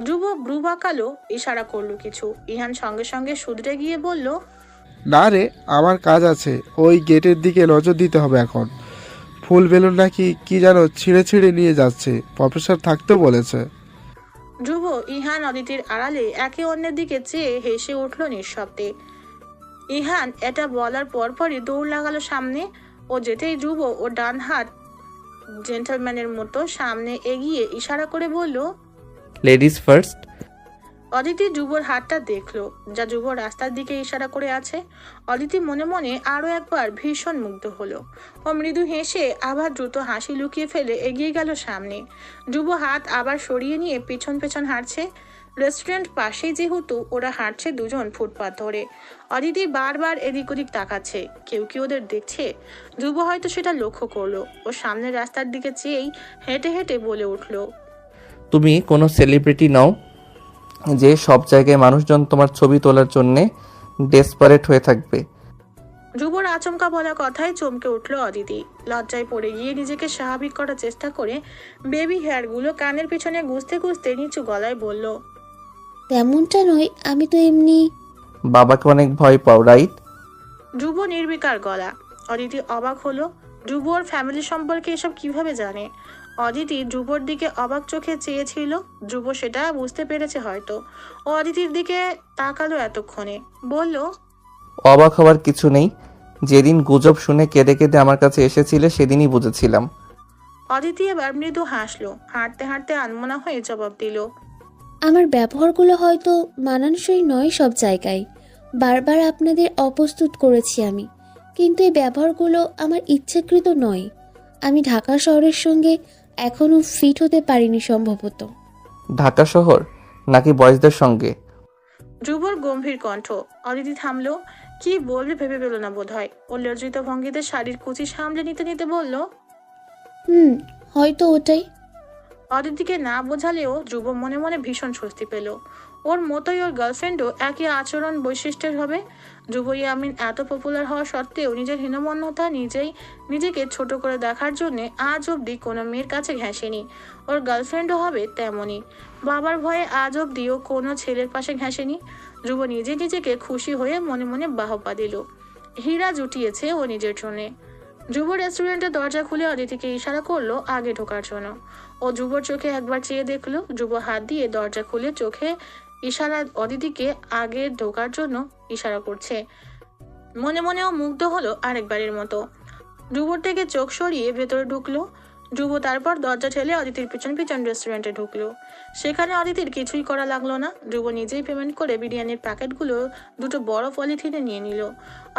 ধ্রুব Bru বাঁকালো, ইশারা করলো কিছু। ইহান সঙ্গে সঙ্গে শুধরে গিয়ে বলল, না রে, আমার কাজ আছে, ওই গেটের দিকে নজর দিতে হবে এখন। ফুল বেলুন নাকি কি যেন ছিঁড়ে ছিঁড়ে নিয়ে যাচ্ছে, প্রফেসর থাকতে বলেছে। ধ্রুব ইহান অদিতির আড়ালে একে অন্যের দিকে চেয়ে হেসে উঠল নিঃশব্দে। ইহান এটা বলার পরপরই দৌড় লাগালো সামনে। ও যেতেই ধ্রুব ও ডান হাত জেন্টলম্যানের মতো সামনে এগিয়ে ইশারা করে বলল, লেডিস ফার্স্ট। অদিতি ধ্রুবর হাতটা দেখলো, যা ধ্রুব রাস্তার দিকে ইশারা করে আছে। অদিতি মনে মনে আরো একবার ভীষণ মুগ্ধ হলো। ও মৃদু হেসে আবার দ্রুত হাসি লুকিয়ে ফেলে এগিয়ে গেল সামনে। ধ্রুব হাত আবার সরিয়ে নিয়ে পেছন পেছন হাঁটছে। রেস্টুরেন্ট পাশেই যেহেতু ওরা হাঁটছে দুজন ফুটপাথ ধরে। অদিতি বারবার এদিক ওদিক তাকাচ্ছে, কেউ কি ওদের দেখছে? ধ্রুব হয়তো সেটা লক্ষ্য করলো। ও সামনের রাস্তার দিকে চেয়েই হেঁটে হেঁটে বলে উঠলো, তুমি কোনো সেলিব্রিটি নও যে সব জায়গায় মানুষজন তোমার ছবি তোলার জন্যে ডেসপারেট হয়ে থাকবে। ধ্রুবর আচমকা বলা কথায় চমকে উঠল অদিতি। লজ্জায় পড়ে গিয়ে নিজেকে স্বাভাবিক করার চেষ্টা করে বেবি হেয়ারগুলো কানের পিছনে গুজতে গুজতে নিচু গলায় বলল, তেমনটা নয়, আমি তো এমনি। বাবাকে অনেক ভয় পাও, রাইট? ধ্রুব নির্বিকার গলা। অদিতি অবাক হলো। ধ্রুব ওর ফ্যামিলি সম্পর্কে এসব কিভাবে জানে? অদিতি ধ্রুবর দিকে অবাক চোখে চেয়েছিল। ধ্রুব সেটা বুঝতে পেরেছে হয়তো। ও অদিতির দিকে তাকালো এতক্ষণে, বলল, অবাক হওয়ার কিছু নেই। যেদিন গুজব শুনে কেঁদে কেঁদে আমার কাছে এসেছিলে সেদিনই বুঝেছিলাম। অদিতি এবার মৃদু হাসলো। হাঁটতে হাঁটতে আনমনা হয়ে জবাব দিল, আমার ব্যবহারগুলো হয়তো মানানসই নয় সব জায়গায়। বারবার আপনাদের অপ্রস্তুত করেছি আমি, কিন্তু এই ব্যবহারগুলো আমার ইচ্ছাকৃত নয়। আমি ঢাকা শহরের সঙ্গে এখনো ফিট হতে পারিনি সম্ভবত। ঢাকা শহর নাকি বয়েজদের সঙ্গে? ধ্রুবর গম্ভীর কণ্ঠ। অদিতি থামলো। কি বলবে ভেবে পেল না বোধ হয়। ও লজ্জিত ভঙ্গিতে শাড়ির কুচি সামলে নিতে নিতে বলল, হয়তো ওটাই। অদিতিকে না বোঝালেও ধ্রুব মনে মনে ভীষণ স্বস্তি পেল। ওর মতোই ওর গার্লফ্রেন্ডও একই আচরণ বৈশিষ্ট্যের হবে। ধ্রুব ইয়ামিন এত পপুলার হওয়া সত্ত্বেও নিজের হীনমন্যতা, নিজেকে ছোট করে দেখার জন্য আজ অব্দি কোনো মেয়ের কাছে ঘেঁষেনি। ওর গার্লফ্রেন্ডও হবে তেমনই। বাবার ভয়ে আজ অব্দিও কোনো ছেলের পাশে ঘেঁষেনি। ধ্রুব নিজে নিজেকে খুশি হয়ে মনে মনে বাহবা দিল। হীরা জুটিয়েছে ও নিজের জন্যে। ধ্রুব রেস্টুরেন্টের দরজা খুলে অদিতিকে ইশারা করলো আগে ঢোকার জন্য। ও ধ্রুবর চোখে একবার চেয়ে দেখলো। ধ্রুব হাত দিয়ে দরজা খুলে চোখে ইশারা অদিতিকে আগে ঢোকার জন্য ইশারা করছে। মনে মনেও মুগ্ধ হলো আরেকবারের মতো। ধ্রুবর থেকে চোখ সরিয়ে ভেতরে ঢুকলো। ধ্রুব তারপর দরজা ঠেলে অদিতির পিছন পিছন রেস্টুরেন্টে ঢুকলো। সেখানে অদিতির কিছুই করা লাগলো না। ধ্রুব নিজেই পেমেন্ট করে বিরিয়ানির প্যাকেটগুলো দুটো বড় পলিথিনে নিয়ে নিল।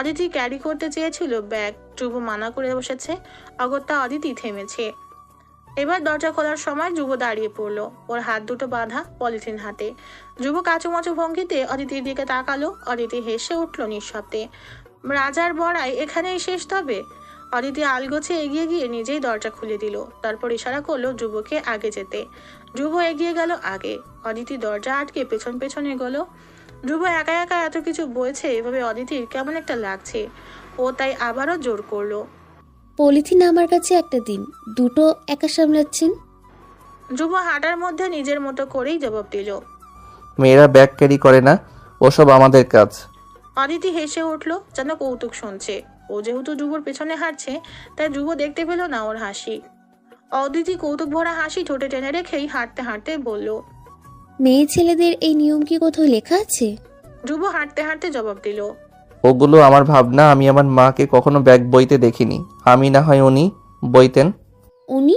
অদিতি ক্যারি করতে চেয়েছিল ব্যাগ। ধ্রুব মানা করে বসেছে। অগত্যা অদিতি থেমেছে। এবার দরজা খোলার সময় ধ্রুব দাঁড়িয়ে পড়লো। ওর হাত দুটো বাঁধা, পলিথিন হাতে। ধ্রুব কাচুমাচু ভঙ্গিতে অদিতির দিকে তাকালো। অদিতি হেসে উঠল নিঃশব্দে। রাজার বড়াই এখানেই শেষ তবে? অদিতি আলগোছে এগিয়ে গিয়ে নিজেই দরজা খুলে দিল। তারপর ইশারা করলো ধ্রুবকে আগে যেতে। ধ্রুব এগিয়ে গেল আগে। অদিতি দরজা আটকে পেছন পেছন এগোলো। ধ্রুব একা একা এত কিছু বলছে, এভাবে অদিতির কেমন একটা লাগছে। ও তাই আবারও জোর করলো, পলিথিন আমার কাছে একটা দিন, দুটো একা সামলাচ্ছেন। ধ্রুব হাঁটার মধ্যে নিজের মতো করেই জবাব দিল। মেয়েরা ব্যাগ ক্যারি করে না, ওসব আমাদের কাজ। অদিতি হেসে উঠল, যেন কৌতুক শুনছে। ও যেহেতু ধ্রুবর পেছনে হাঁটছে, তাই ধ্রুব দেখতে পেল না ওর হাসি। অদিতি কৌতুক ভরা হাসি ঠোঁটে টেনে রেখেই হাঁটতে হাঁটতে বলল, মেয়ে ছেলেদের এই নিয়ম কি কোথাও লেখা আছে? ধ্রুব হাঁটতে হাঁটতে জবাব দিল, ওগুলো আমার ভাবনা। আমি আমার মাকে কখনো ব্যাগ বইতে দেখিনি। আমি না হয় উনি বইতেন। উনি?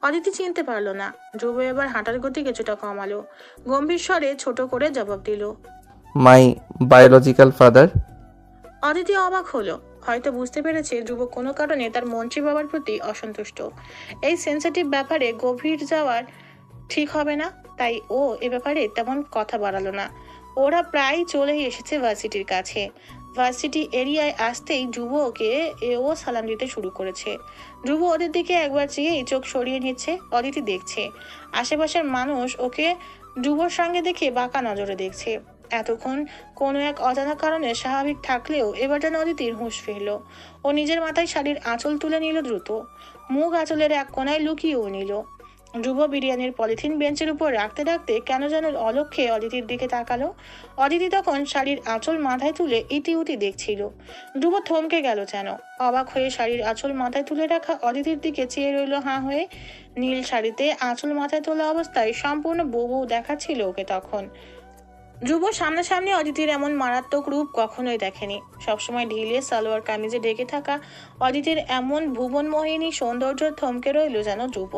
অদিতি চিনতে পারলো না। ধ্রুব এবার হাঁটার গতি কিছুটা কমালো। গম্ভীর স্বরে ছোট করে জবাব দিল, মাই বায়োলজিক্যাল ফাদার। অদিতি অবাক হলো। হয়তো বুঝতে পেরেছে ধ্রুব কোনো কারণে তার মন্ত্রী বাবার প্রতি অসন্তুষ্ট। এই সেন্সিটিভ ব্যাপারে গভীর যাওয়ার ঠিক হবে না, তাই ও এ ব্যাপারে তেমন কথা বাড়ালো না। ওরা প্রায় চলেই এসেছে ভার্সিটির কাছে। ভার্সিটি এরিয়ায় আসতেই ধ্রুবকে ও সালাম দিতে শুরু করেছে। ধ্রুব ওদের দিকে একবার চেয়ে চোখ সরিয়ে নিচ্ছে। অদিতি দেখছে। আশেপাশের মানুষ ওকে ধ্রুবর সঙ্গে দেখে বাঁকা নজরে দেখছে। এতক্ষণ কোনো এক অজানা কারণে স্বাভাবিক থাকলেও এবার যেন অদিতির হুঁশ ফিরল। ও নিজের মাথায় শাড়ির আঁচল তুলে নিল দ্রুত। মুখ আঁচলের এক কোনায় লুকিয়েও নিল। ধ্রুব বিরিয়ানির পলিথিন বেঞ্চের উপর রাখতে রাখতে কেন যেন অলক্ষ্যে অদিতির দিকে তাকালো। অদিতি তখন শাড়ির আঁচল মাথায় তুলে ইতিউতি দেখছিল। ধ্রুব থমকে গেল যেন। অবাক হয়ে শাড়ির আঁচল মাথায় তুলে রাখা অদিতির দিকে চেয়ে রইল হাঁ হয়ে। নীল শাড়িতে আঁচল মাথায় তোলা অবস্থায় সম্পূর্ণ বউ বউ দেখাচ্ছিল ওকে তখন। ধ্রুব সামনাসামনি অদিতির এমন মারাত্মক রূপ কখনোই দেখেনি। সবসময় ঢিলে সালোয়ার কামিজে ঢেকে থাকা অদিতির এমন ভুবনমোহিনী সৌন্দর্য থমকে রইল যেন ধ্রুব।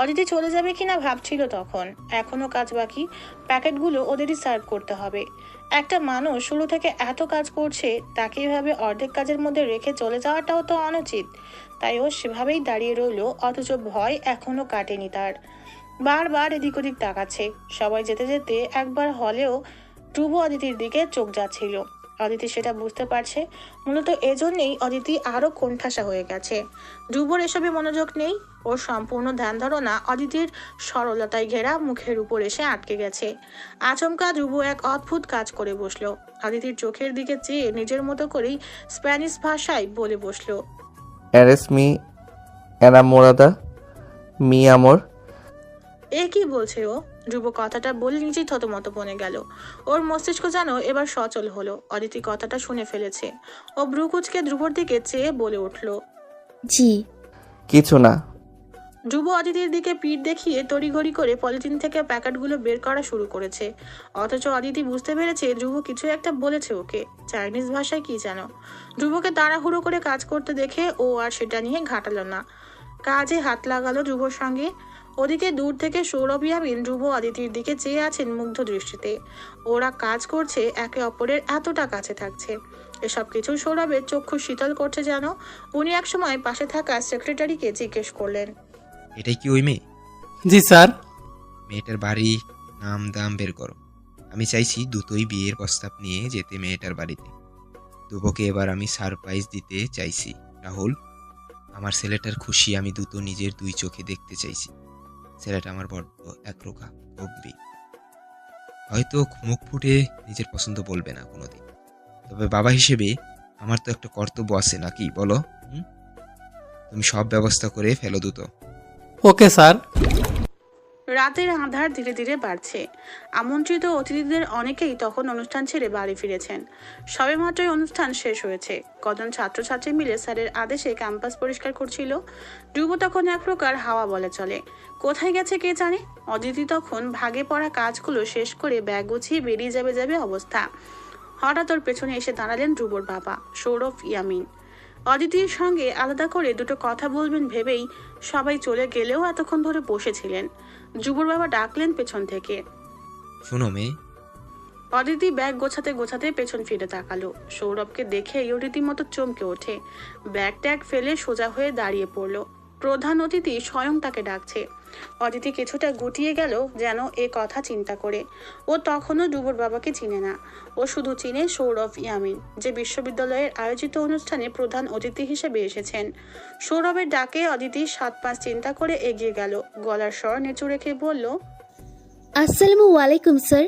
অদিতি চলে যাবে কিনা ভাবছিল তখন। এখনো কাজ বাকি, প্যাকেটগুলো ওদেরই সার্ভ করতে হবে। একটা মানুষ শুরু থেকে এত কাজ করছে, তাকে এভাবে অর্ধেক কাজের মধ্যে রেখে চলে যাওয়াটাও তো অনুচিত। তাই ও সেভাবেই দাঁড়িয়ে রইল, অথচ ভয় এখনো কাটেনি তার। বারবার এদিক ওদিক তাকাচ্ছে। সবাই যেতে যেতে একবার হলেও ধ্রুব অদিতির দিকে চোখ যাচ্ছিল। অদিতি সেটা বুঝতে পারছে। মূলত এজন্যেই অদিতি আরো কোণঠাসা হয়ে গেছে। ধ্রুবর এসবে মনোযোগ নেই। ওর সম্পূর্ণ ধ্যান ধারণা অদিতির সরলতায় ঘেরা মুখের উপর এসে আটকে গেছে। আচমকা ধ্রুব এক অদ্ভুত কাজ করে বসলো। অদিতির চোখের দিকে চেয়ে নিজের মতো করেই স্প্যানিশ ভাষায় বলে বসলো, অ্যারেস মি এনামোরাদা মি আমর। এ কি বলছে ও? ধ্রুব কথাটা বলে নিজেই থতমত বনে গেল। ওর মস্তিষ্ক যেন এবার সচল হলো। অদিতি কথাটা শুনে ফেলেছে। ও ভ্রুকুচকে ধ্রুবর দিকে চেয়ে বলে উঠল, জি। কিছু না। ধ্রুব অদিতির দিকে পিঠ দেখিয়ে তড়িঘড়ি করে পলিথিন থেকে প্যাকেটগুলো বের করা শুরু করেছে। অথচ অদিতি বুঝতে পেরেছে ধ্রুব কিছু একটা বলেছে ওকে, চাইনিজ ভাষায় কি যেন। ধ্রুবকে তাড়াহুড়ো করে কাজ করতে দেখে ও আর সেটা নিয়ে ঘাটালো না। কাজে হাত লাগালো ধ্রুবর সঙ্গে। ওদিকে দূর থেকে সৌরভ ইয়ামিন ধ্রুব অদিতির দিকে চেয়ে আছেন মুগ্ধ দৃষ্টিতে। ওরা কাজ করছে, একে অপরের এতটা কাছে থাকছে। এসব কিছু সৌরভের চক্ষু শীতল করছে যেন। উনি একসময় পাশে থাকা সেক্রেটারিকে জিজ্ঞেস করলেন, এটাই কি ওই মেয়ে? জি স্যার। মেয়েটার বাড়ি, নাম দাম বের করো। আমি চাইছি দ্রুতই বিয়ের প্রস্তাব নিয়ে যেতে মেয়েটার বাড়িতে। ধ্রুবকে এবার আমি সারপ্রাইজ দিতে চাইছি। রাহুল, আমার ছেলেটার খুশি আমি দ্রুত নিজের দুই চোখে দেখতে চাইছি। ছেলেটা আমার বড্ড একরোখা, গম্ভীর। হয়তো মুখ ফুটে নিজের পছন্দ বলবে না কোনোদিন, তবে বাবা হিসেবে আমার তো একটা কর্তব্য আছে নাকি বলো? তুমি সব ব্যবস্থা করে ফেলো দ্রুত। Okay sir. রাতের আঁধার ধীরে ধীরে বাড়ছে। আমন্ত্রিত অতিথিদের অনেকেই তখন অনুষ্ঠান ছেড়ে বাড়ি ফিরেছেন। সবেমাত্রই অনুষ্ঠান শেষ হয়েছে। কজন ছাত্রছাত্রী মিলে স্যারের আদেশে ক্যাম্পাস পরিষ্কার করছিল। ধ্রুব তখন এক প্রকার হাওয়া বলে চলে। কোথায় গেছে কে জানে। অদিতি তখন ভাগে পড়া কাজগুলো শেষ করে ব্যাগ গুছিয়ে বেরিয়ে যাবে অবস্থা। হঠাৎ ওর পেছনে এসে দাঁড়ালেন ধ্রুবর বাবা সৌরভ ইয়ামিন। অদিতির সঙ্গে আলাদা করে দুটো কথা বলবেন ভেবেই সবাই চলে গেলেও এতক্ষণ ধরে বসেছিলেন। ধ্রুবর বাবা ডাকলেন পেছন থেকে, শোনো মেয়ে। অদিতি ব্যাগ গোছাতে গোছাতে পেছন ফিরে তাকালো। সৌরভকে দেখেই ও রীতিমতো চমকে ওঠে। ব্যাগ ট্যাগ ফেলে সোজা হয়ে দাঁড়িয়ে পড়লো। প্রধান অতিথি স্বয়ং তাকে ডাকছে। অদিতি কিছুটা গুটিয়ে গেল যেন এ কথা চিন্তা করে। ও তখনও ধ্রুবর বাবাকে চিনে না। ও শুধু চিনে সৌরভ ইয়ামিন, যে বিশ্ববিদ্যালয়ের আয়োজিত অনুষ্ঠানে প্রধান অতিথি হিসেবে এসেছেন। সৌরভের ডাকে অদিতি 7-5 চিন্তা করে এগিয়ে গেল। গলার স্বর নিচু রেখে বলল, আসসালামু আলাইকুম স্যার।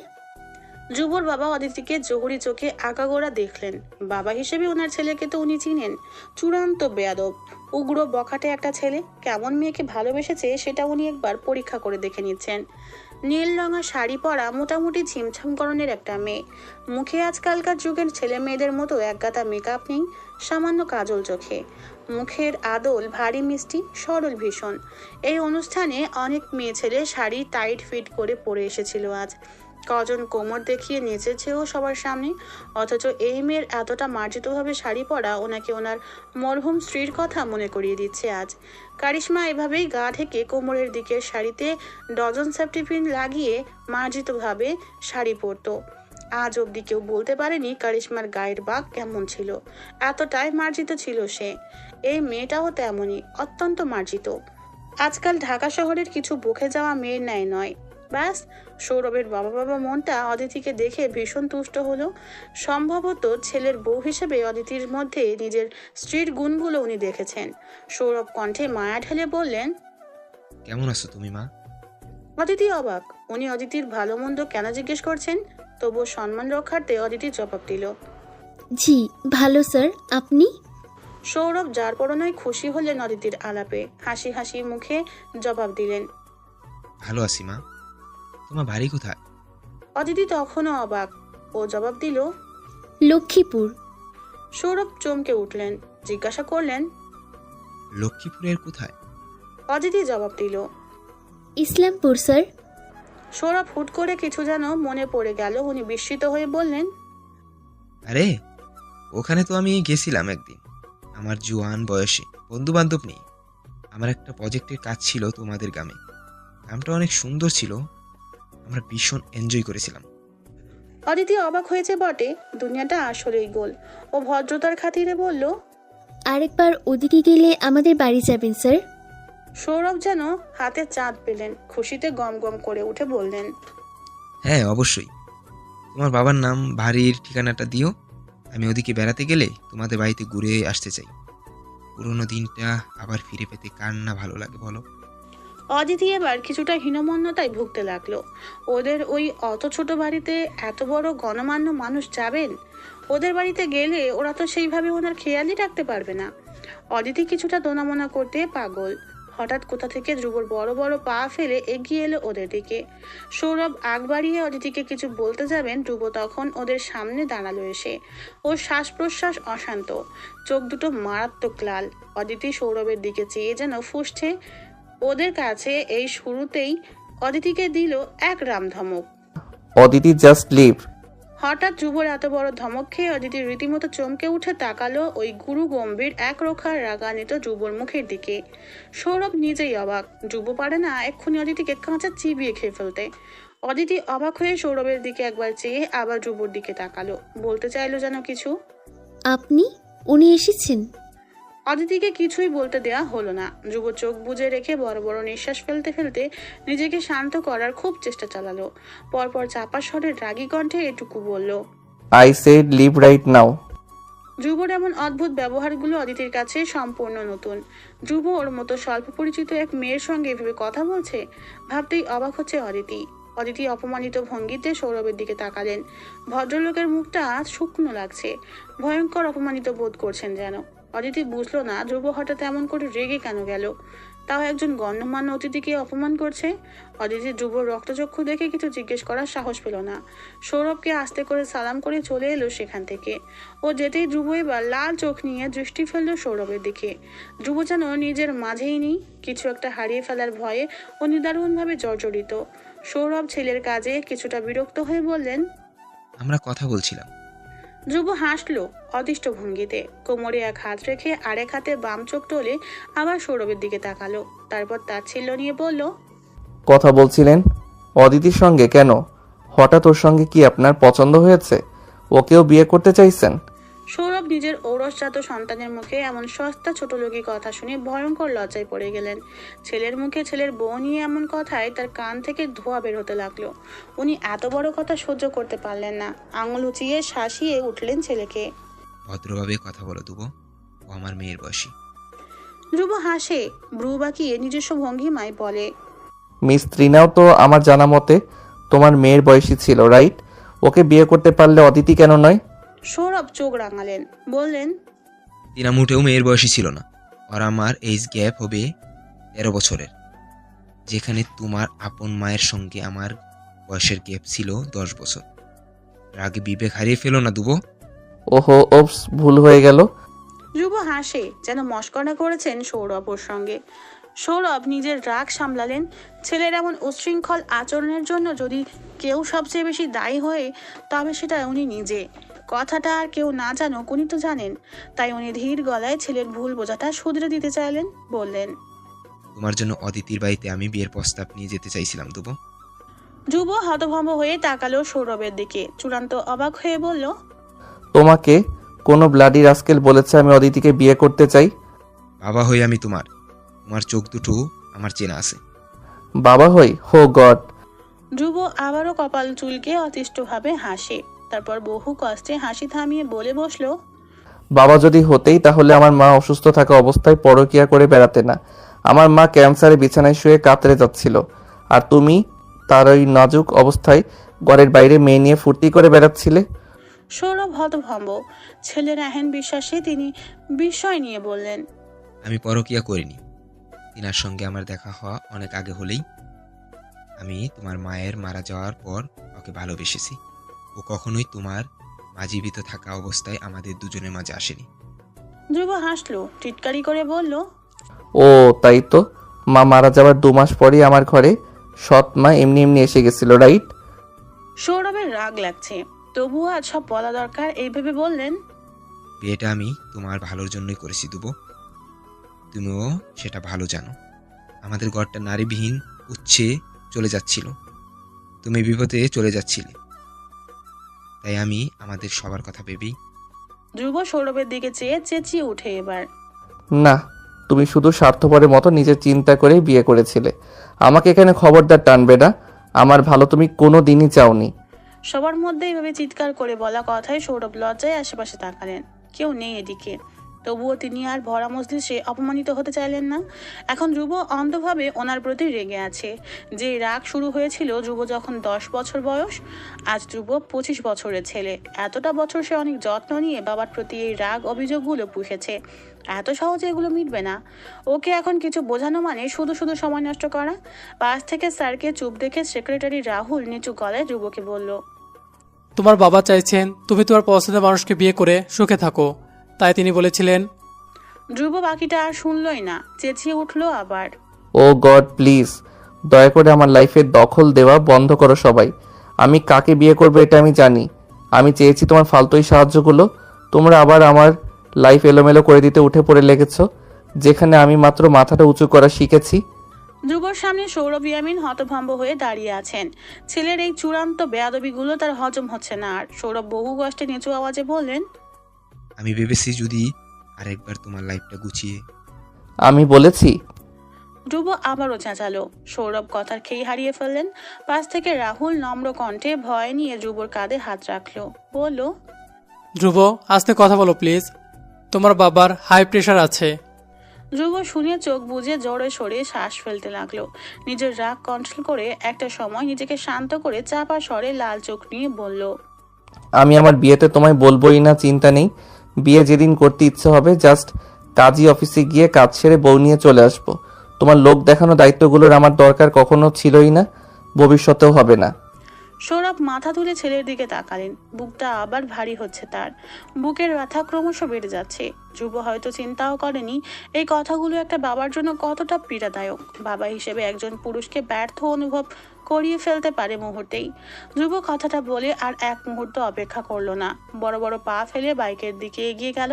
ধ্রুবর বাবা অদিতিকে জহুরি চোখে আগাগোড়া দেখলেন। বাবা হিসেবে ওনার ছেলেকে তো উনি চিনেন। চূড়ান্ত বেয়াদব, উগ্র বখাটে একটা ছেলে। কেমন মেয়েকে ভালোবেসেছে সেটা উনি একবার পরীক্ষা করে দেখে নিচ্ছেন। নীল রঙা শাড়ি পরা মোটামুটি ছিমছামকরণের একটা মেয়ে। মুখে আজকালকার যুগের ছেলে মেয়েদের মতো একগাদা মেকআপ নেই, সামান্য কাজল চোখে। মুখের আদল ভারী মিষ্টি, সরল ভীষণ। এই অনুষ্ঠানে অনেক মেয়ে ছেলে শাড়ি টাইট ফিট করে পরে এসেছিল আজ। কজন কোমর দেখিয়ে নেচেছেও সবার সামনে। অথচ এই মেয়ের এতটা মার্জিতভাবে শাড়ি পরা ওনাকে ওনার মরহুম স্ত্রীর কথা মনে করিয়ে দিচ্ছে আজ। কারিশমা এভাবেই গা ঢেকে কোমরের দিকের শাড়িতে ডজন সেফটি পিন লাগিয়ে মার্জিতভাবে শাড়ি পরতো। আজ অবধি কেউ বলতে পারেনি কারিশমার গায়ের বাঁক কেমন ছিল। এতটাই মার্জিত ছিল সে। এই মেয়েটাও তেমনই, অত্যন্ত মার্জিত। আজকাল ঢাকা শহরের কিছু বকে যাওয়া মেয়ের ন্যায় নয়। ব্যাস, সৌরভের বাবা মনটা অদিতিকে দেখে ভীষণ তুষ্ট হলো। সম্ভবত ছেলের বউ হিসেবে অদিতির মধ্যে নিজের স্ত্রীর গুণগুলো উনি দেখেছেন। সৌরভ কণ্ঠে মায়া ঢেলে বললেন, কেমন আছো তুমি মা? অদিতি অবাক। উনি অদিতির ভালো মন্দ কেন জিজ্ঞেস করছেন? তবুও সম্মান রক্ষার্থে অদিতি জবাব দিল, জি ভালো স্যার, আপনি? সৌরভ যার পরনায় খুশি হলেন অদিতির আলাপে। হাসি হাসি মুখে জবাব দিলেন, ভালো আছি মা। তোমার বাড়ি কোথায়? অদিতি তখনও অবাক। ও জবাব দিল। লক্ষ্মীপুর। সৌরভ চমকে উঠলেন, জিজ্ঞাসা করলেন। লক্ষ্মীপুরের কোথায়? অদিতি জবাব দিল। ইসলামপুর স্যার। সৌরভ হুট করে কিছু যেন মনে পড়ে গেল। উনি বিস্মিত হয়ে বললেন। আরে, ওখানে তো আমি গেছিলাম একদিন আমার জোয়ান বয়সে, বন্ধু বান্ধব নিয়ে। আমার একটা প্রজেক্টের কাজ ছিল তোমাদের গ্রামে। গ্রামটা অনেক সুন্দর ছিল, আমরা ভীষণ এনজয় করেছিলাম। অদিতি অবাক হয়েছে বটে, দুনিয়াটা আসলেই গোল। ও ভদ্রতার খাতিরে বলল। আরেকবার ওদিকে গেলে আমাদের বাড়ি যাবেন স্যার। সৌরভ যেন হাতে চাঁদ পেলেন, খুশিতে গম গম করে উঠে বললেন। হ্যাঁ অবশ্যই, তোমার বাবার নাম, বাড়ির ঠিকানাটা দিও। আমি ওদিকে বেড়াতে গেলে তোমাদের বাড়িতে ঘুরে আসতে চাই। পুরোনো দিনটা আবার ফিরে পেতে কার না ভালো লাগে বলো? অদিতি এবার কিছুটা হীনমন্যতায় ভুগতে লাগলো। ওদের ওই অত ছোট বাড়িতে এত বড় গণমান্য মানুষ যাবেন? ওদের বাড়িতে গেলে ওরা তো সেইভাবে ওনার খেয়ালই রাখতে পারবে না। অদিতি কিছুটা দোনামোনা করতে পাগল। হঠাৎ কোথা থেকে ধ্রুবর বড় বড় পা ফেলে এগিয়ে এলো ওদের দিকে। সৌরভ আগ বাড়িয়ে অদিতিকে কিছু বলতে যাবেন, ধ্রুব তখন ওদের সামনে দাঁড়ালো এসে। ওর শ্বাস প্রশ্বাস অশান্ত, চোখ দুটো মারাত্মক লাল। অদিতি সৌরভের দিকে চেয়ে যেন ফুঁসছে। ওদের কাছে এই শুরুতেই অদিতিকে দিল এক রামধমক। Aditi just leave. হঠাৎ ধ্রুবর এত বড় ধমক খেয়ে অদিতি রীতিমতো চমকে উঠে তাকালো ওই গুরু গম্ভীর একরোখা রাগান্বিত ধ্রুবর মুখের দিকে। সৌরভ নিজেই অবাক, ধ্রুব পারে না এক্ষুনি অদিতিকে কাঁচা চিবিয়ে খেয়ে ফেলতে। অদিতি অবাক হয়ে সৌরভের দিকে একবার চেয়ে আবার ধ্রুবর দিকে তাকালো, বলতে চাইলো যেন কিছু। আপনি? উনি এসেছেন? অদিতিকে কিছুই বলতে দেয়া হলো না। ধ্রুব চোখ বুজে রেখে বড় বড় নিঃশ্বাস ফেলতে ফেলতে নিজেকে শান্ত করার খুব চেষ্টা চালালো। পরপর চাপা স্বরের রাগী কণ্ঠে এটুকু বলল। I said leave right now. ধ্রুবর এমন অদ্ভুত ব্যবহারগুলো অদিতির কাছে সম্পূর্ণ নতুন। ধ্রুব ওর মতো স্বল্প পরিচিত এক মেয়ের সঙ্গে এভাবে কথা বলছে, ভাবতেই অবাক হচ্ছে অদিতি। অদিতি অপমানিত ভঙ্গিতে সৌরভের দিকে তাকালেন। ভদ্রলোকের মুখটা শুকনো লাগছে, ভয়ঙ্কর অপমানিত বোধ করছেন যেন। অদিতি বুঝলো না ধ্রুব হঠাৎ এমন করে রেগে কেন গেল, তাও একজন গণ্যমান্য অতিথিকে অপমান করছে। অদিতি ধ্রুবর রক্তচক্ষু দেখে কিছু জিজ্ঞেস করার সাহস পেল না। সৌরভকে আস্তে করে সালাম করে চলে এলো সেখান থেকে। ও যেতেই ধ্রুব এবার লাল চোখ নিয়ে দৃষ্টি ফেললো সৌরভের দিকে। ধ্রুব যেন নিজের মাঝেই নেই, কিছু একটা হারিয়ে ফেলার ভয়ে ও নিদারুণভাবে জর্জরিত। সৌরভ ছেলের কাজে কিছুটা বিরক্ত হয়ে বললেন। আমরা কথা বলছিলাম। ধ্রুব হাসলো অদিষ্ট ভঙ্গিতে, কোমরে এক হাত রেখে আরেক হাতে বাম চোখ টলে আবার সৌরভের দিকে তাকালো। তারপর তাচ্ছিল্য নিয়ে বলল। কথা বলছিলেন অদিতির সঙ্গে? কেন, হঠাৎ ওর সঙ্গে কি আপনার পছন্দ হয়েছে? ওকেও বিয়ে করতে চাইছেন? সৌরভ নিজের ঔরসজাত সন্তানের মুখে এমন সস্তা ছোট লোকই কথা শুনে ভয়ঙ্কর লজ্জায় পড়ে গেলেন। ছেলের মুখে ছেলের বউ নিয়ে এমন কথায় তার কান থেকে ধোঁয়া বের হতে লাগলো। উনি এত বড় কথা সহ্য করতে পারলেন না, আঙুল উঁচিয়ে শাসিয়ে উঠলেন ছেলেকে। ভদ্রভাবে কথা বলো দুবো, ও আমার মেয়ের বয়সী। ধ্রুব হাসে, ভ্রু বাঁকিয়ে নিজস্ব ভঙ্গিমায় বলে। মিস ত্রিনাও তো আমার জানা মতে তোমার মেয়ের বয়সী ছিল, রাইট? ওকে বিয়ে করতে পারলে অদিতি কেন নয়? সৌরভ চোখ রাঙালেন, বললেন। তিনা মোটেও মেয়ের বয়সী ছিল না। আর আমার এইজ গ্যাপ হবে 13 বছরের, যেখানে তোমার আপন মায়ের সঙ্গে আমার বয়সের গ্যাপ ছিল 10 বছর। রাগে বিবেক হারিয়ে ফেলো না দুবো। ওহো, ওপস, ভুল হয়ে গেল। ধ্রুব হাসে, যেন মস্করা করেছেন সৌরভ ওর সঙ্গে। সৌরভ নিজের রাগ সামলালেন। ছেলের এমন উচ্ছৃঙ্খল আচরণের জন্য যদি কেউ সবচেয়ে বেশি দায়ী হয়, তবে সেটা উনি নিজে। কথাটা আর কেউ না জানুক, উনি তো জানেন। তাই উনি ধীর গলায় ছেলের ভুল বোঝাটা শুধরে দিতে চাইলেন, বললেন। তোমার জন্য অদিতির বাড়িতে আমি বিয়ের প্রস্তাব নিয়ে যেতে চাইছিলাম দুবো। ধ্রুব হতভম্ব হয়ে তাকালো সৌরভের দিকে, চূড়ান্ত অবাক হয়ে বলল। তোমাকে কোনো ব্লাডি রাস্কেল বলেছে আমি অদিতিকে বিয়ে করতে চাই? বাবা হই আমি তোমার, তোমার চোখ দুটো আমার চেনা আছে। বাবা হই? হো গড! ধ্রুব আবারও কপাল চুলকে অতিষ্ঠভাবে হাসে, তারপর বহু কষ্টে হাসি থামিয়ে বলে বসলো। বাবা যদি হতেই তাহলে আমার মা অসুস্থ থাকা অবস্থায় পরকিয়া করে বেড়াতে না। আমার মা ক্যান্সারে বিছানায় শুয়ে কাতরে যাচ্ছিল, আর তুমি তার ওই নাজুক অবস্থায় ঘরের বাইরে মেয়ে নিয়ে ফুর্তি করে বেড়াচ্ছিলে। সৌরভ হতভম্ব, ছেলের এহেন বিশ্বাসে তিনি বিস্ময় নিয়ে বললেন। আমি পরকিয়া করিনি। তিনার সঙ্গে আমার দেখা হওয়া অনেক আগে হলেই আমি তোমার মায়ের মারা যাওয়ার পর ওকে ভালোবেসেছি। ও কখনোই তোমার মা জীবিত থাকা অবস্থায় আমাদের দুজনের মাঝে আসেনি। ধ্রুব হাসলো, টিটকারি করে বলল, ও তাই তো, মা মারা যাওয়ার 2 মাস পরেই আমার ঘরে সৎ মা এমনি এমনি এসে গেছিল, রাইট? সৌরভের রাগ লাগছে, তবুও আজ সব বলা দরকার এই ভেবে বললেন, বিয়েটা আমি তোমার ভালোর জন্যই করেছি দুবো। তুমিও সেটা ভালো জানো। আমাদের ঘরটা নারীবিহীন উচ্ছে চলে যাচ্ছিল, তুমি বিপদে চলে যাচ্ছিলে, তাই আমি আমাদের সবার কথা ভেবেই। ধ্রুব সৌরভের দিকে চেয়ে চেঁচিয়ে উঠে এবার, না, তুমি শুধু স্বার্থপরের মতো নিজের চিন্তা করেই বিয়ে করেছিলে। আমাকে এখানে খবরদার টানবে না, আমার ভালো তুমি কোনো দিনই চাওনি। সবার মধ্যে এইভাবে চিৎকার করে বলা কথায় সৌরভ লজ্জায় আশেপাশে তাকালেন, কেউ নেই এদিকে। তবুও তিনি আর ভরা মজলিসে অপমানিত হতে চাইলেন না। এখন ধ্রুব অন্ধভাবে ওনার প্রতি রেগে আছে। যে রাগ শুরু হয়েছিল ধ্রুব যখন 10 বছর বয়স, আজ ধ্রুব 25 বছরের ছেলে। এতটা বছর সে অনেক যত্ন নিয়ে বাবার প্রতি এই রাগ অভিযোগগুলো পুষেছে। এত সহজে এগুলো মিটবে না। ওকে এখন কিছু বোঝানো মানে শুধু শুধু সময় নষ্ট করা। পাশ থেকে স্যারকে চুপ দেখে সেক্রেটারি রাহুল নিচু গলায় ধ্রুবকে বলল, তোমার বাবা চাইছেন তুমি তোমার পছন্দের মানুষকে বিয়ে করে সুখে থাকো, তাই তিনি বলেছিলেন। ধ্রুব বাকিটা আর শুনলই না, চেঁচিয়ে উঠলো আবার, ও গড প্লিজ, দয়া করে আমার লাইফের দখল দেওয়া বন্ধ করো সবাই। আমি কাকে বিয়ে করবো এটা আমি জানি। আমি চেয়েছি তোমার ফালতুই সাহায্যগুলো, তোমরা আবার আমার লাইফ এলোমেলো করে দিতে উঠে পড়ে লেগেছো, যেখানে আমি মাত্র মাথাটা উঁচু করা শিখেছি। ধ্রুবর সামনে সৌরভ ইয়ামিন হতভম্ব হয়ে দাঁড়িয়ে আছেন। ছেলের এই চূড়ান্ত বেয়াদবিগুলো তার হজম হচ্ছে না আর। সৌরভ বহু কষ্টে নিচু আওয়াজে বললেন, আমি ভেবেছি যদি আরেকবার তোমার লাইফটা গুছিয়ে। আমি বলেছি। ধ্রুব আবারও চেঁচালো। সৌরভ কথার খেই হারিয়ে ফেললেন। পাশ থেকে রাহুল নম্র কণ্ঠে ভয় নিয়ে ধ্রুবর কাঁধে হাত রাখলো, বলল, ধ্রুব, আস্তে কথা বলো প্লিজ, তোমার বাবার হাই প্রেশার আছে। ধ্রুব শুনে চোখ বুজে জোরে সরে শ্বাস ফেলতে লাগলো। নিজের রাগ কন্ট্রোল করে একটা সময় নিজেকে শান্ত করে চাপা স্বরে লাল চোখ নিয়ে বলল, আমি আমার বিয়েতে তোমায় বলবোই না, চিন্তা নেই। বিয়ে যেদিন করতে ইচ্ছে হবে জাস্ট কাজী অফিসে গিয়ে কাজ সেরে বউ নিয়ে চলে আসবো। তোমার লোক দেখানো দায়িত্বগুলোর আমার দরকার কখনো ছিলই না, ভবিষ্যতেও হবে না। সৌরভ মাথা তুলে ছেলের দিকে তাকালেন। বুকটা আবার ভারী হচ্ছে তার। বুকের ব্যথা ক্রমশ বেড়ে যাচ্ছে। ধ্রুব হয়তো চিন্তাও করেনি এই কথাগুলো একটা বাবার জন্য কতটা পীড়াদায়ক। বাবা হিসেবে একজন পুরুষকে ব্যর্থ অনুভব করিয়ে ফেলতে পারে মুহূর্তেই। ধ্রুব কথাটা বলে আর এক মুহূর্ত অপেক্ষা করলো না, বড় বড় পা ফেলে বাইকের দিকে এগিয়ে গেল।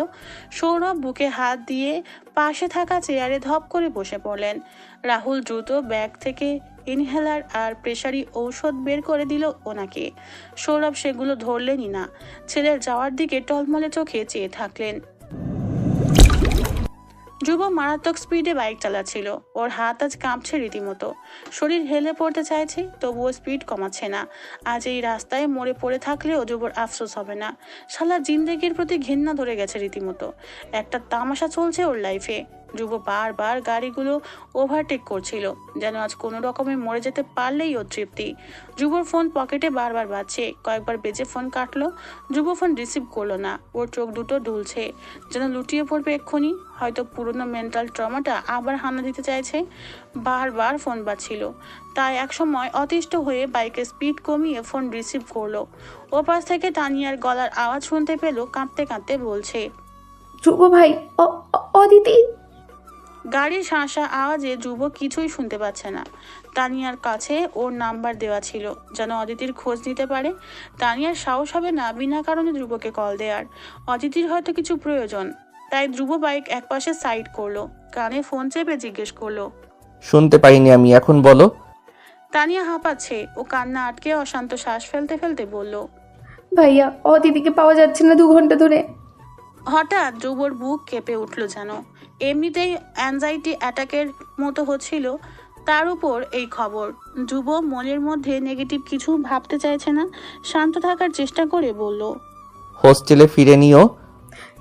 সৌরভ বুকে হাত দিয়ে পাশে থাকা চেয়ারে ধপ করে বসে পড়লেন। রাহুল দ্রুত ব্যাগ থেকে ইনহেলার আর প্রেসারি ঔষধ বের করে দিল ওনাকে। সৌরভ সেগুলো ধরলেনই না, ছেলের যাওয়ার দিকে টলমলে চোখে চেয়ে থাকলেন। ধ্রুব মারাত্মক স্পিডে বাইক চালাচ্ছিল। ওর হাত আজ কাঁপছে রীতিমতো, শরীর হেলে পড়তে চাইছে, তবুও স্পিড কমাচ্ছে না। আজ এই রাস্তায় মরে পড়ে থাকলেও ধ্রুবর আফসোস হবে না। শালা জিন্দেগির প্রতি ঘৃণা ধরে গেছে রীতিমতো। একটা তামাশা চলছে ওর লাইফে। ধ্রুব বারবার গাড়িগুলো ওভারটেক করছিল, যেন আজ কোনো রকমে মরে যেতে পারলেই ওর তৃপ্তি। ধ্রুবর ফোন পকেটে বারবার বাজছে, কয়েকবার বেজে ফোন কাটলো। ধ্রুব ফোন রিসিভ করলো না। ওর চোখ দুটো দুলছে, যেন লুটিয়ে পড়বে এক্ষুনি। হয়তো পুরনো মেন্টাল ট্রমাটা আবার হানা দিতে চাইছে। বারবার ফোন বাজছিল, তাই একসময় অতিষ্ঠ হয়ে বাইকের স্পিড কমিয়ে ফোন রিসিভ করলো। ও পাশ থেকে তানিয়ার গলার আওয়াজ শুনতে পেল, কাঁদতে কাঁদতে বলছে, ধ্রুব ভাই, অদিতি। গাড়ির শাঁসা আওয়াজে ধ্রুব কিছুই শুনতে পাচ্ছে না। তানিয়ার কাছে ওর নাম্বার দেওয়া ছিল, যেন অদিতির খোঁজ নিতে পারে। তানিয়ার সাহস হবে না বিনা কারণে ধ্রুবকে কল দেওয়ার। অদিতির হয়তো কিছু প্রয়োজন, তাই ধ্রুব বাইক একপাশে সাইড করলো, কানে ফোন চেপে জিজ্ঞেস করলো, শুনতে পাইনি আমি, এখন বলো। তানিয়া হাঁপাচ্ছে। ও কান্না আটকে অশান্ত শ্বাস ফেলতে ফেলতে বলল, ভাইয়া, অদিতিকে পাওয়া যাচ্ছে না 2 ঘন্টা ধরে। হঠাৎ ধ্রুবর বুক কেঁপে উঠল যেন। এমনিতেই অ্যাংজাইটি অ্যাটাকের মতো হচ্ছিল, তার উপর এই খবর। ধ্রুব মনের মধ্যে নেগেটিভ কিছু ভাবতে চাইছে না, শান্ত থাকার চেষ্টা করে বলল, হোস্টেলে ফিরে নিও।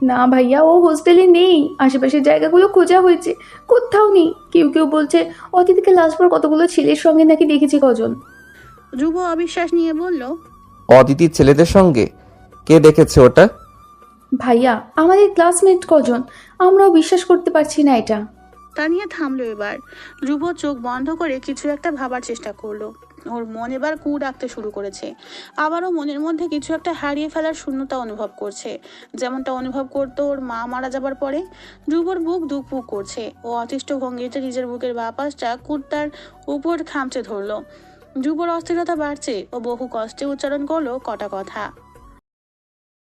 না ভাইয়া, ও হোস্টেলে নেই। আশেপাশের জায়গাগুলো খোঁজা হয়েছে, কোথাও নেই। কেউ কেউ বলছে অদিতিকে লাস্ট পর কতগুলো ছেলের সঙ্গে নাকি দেখেছি কজন। ধ্রুব অবিশ্বাস নিয়ে বলল, অদিতির ছেলেদের সঙ্গে? কে দেখেছে ওটা? ভাইয়া, আমাদের ক্লাসমেট কজন, আমরাও বিশ্বাস করতে পারছি না এটা। তানিয়া থামলো এবার। ধ্রুব চোখ বন্ধ করে কিছু একটা ভাবার চেষ্টা করলো। ওর মন এবার কু ডাকতে শুরু করেছে। আবারও মনের মধ্যে কিছু একটা হারিয়ে ফেলার শূন্যতা অনুভব করছে, যেমনটা অনুভব করতো ওর মা মারা যাবার পরে। ধ্রুবর বুক দুপুক করছে। ও অতিষ্ঠ ভঙ্গিতে নিজের বুকের বাঁ পাশটা কুর্তার উপর খামচে ধরলো। ধ্রুবর অস্থিরতা বাড়ছে। ও বহু কষ্টে উচ্চারণ করলো কটা কথা।